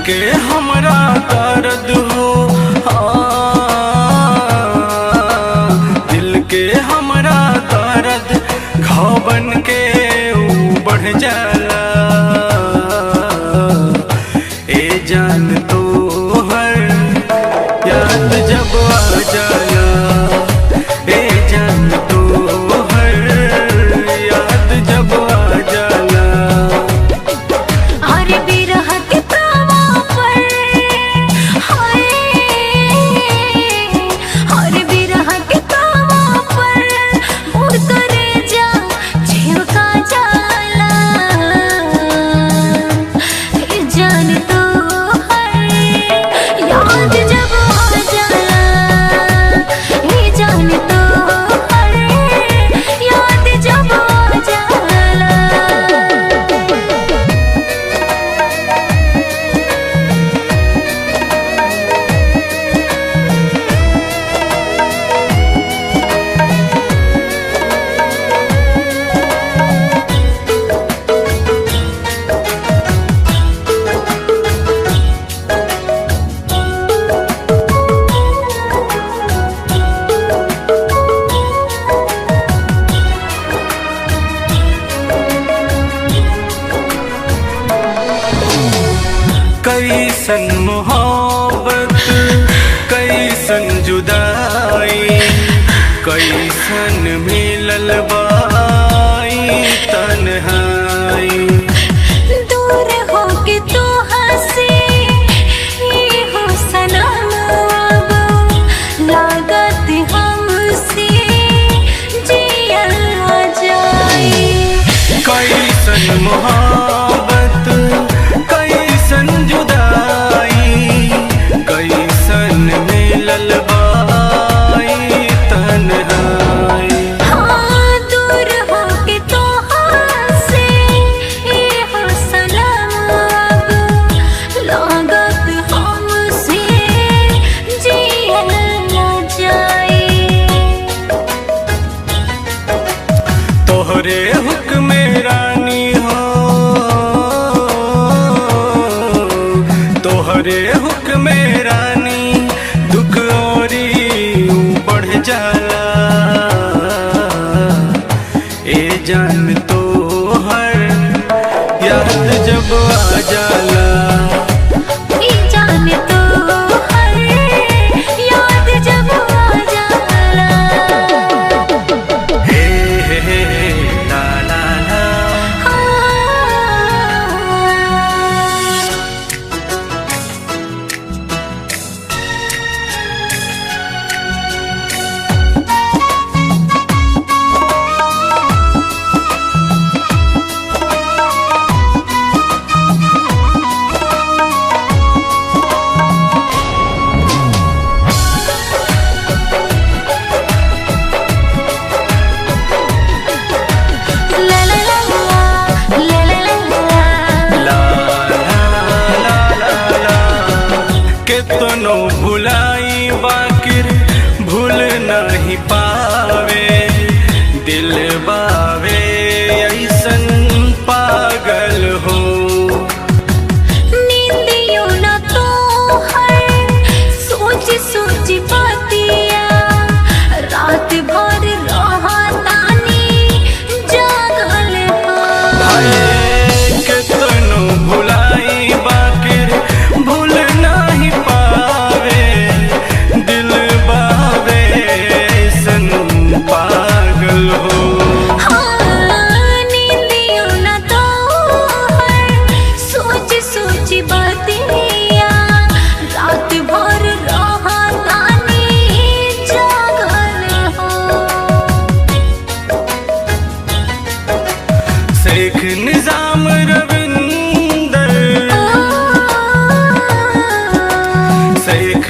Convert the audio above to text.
के हमरा दर्द हो, दिल के हमरा दर्द घाव बन के बढ़ जाला। ए जान तो हर याद जब आ जाला, ए जान तो हर याद जब आ जाला। और बिरह के तावा पर हाय, और बिरह के तावा पर मुड़ करे जा झिलका जाला। ए जान तो हर याद जब आ जाला, ए जान तो हर याद जब आ जाला। कैसन मोहब्बत कैसन जुदाई, कैसन मिलल बाई तन्हाई। दूर होके तू हंसी हो सनम, अब लागत हमसे जियल ना जाए। कैसन मोहब्बत कैसन जुदाई, कैसन मिलल बाई तन्हाई। हाँ दूर होके तू हंसी हो सनम, अब लागत हमसे जियल ना जाए। तोहरे हुक्म रानी हो, तोहरे हुक्म रानी दुख औरी बढ़ जाला। ए जान तो हर याद जब आ जाला। ई जान तो हर याद जब आ जाला। हे हे ला ला ला। ला ला ला ला ला ला ला। केतनो भुलाई बाकिर भूल नहीं पावे, दिल बावे ऐसन पागल हो। नींदियों ना तो हर सोच सोच पातिया, रात भर रहा तानी जागल हो। केतनो भुलाई बाकिर भूल नहीं पावे, दिल बावे ऐसन पागल हो। हाँ नींदियों ना तो हर सोच सोच बातिया, रात भर रहा तानी जागल हो। शेख निजाम रविंदर, शेख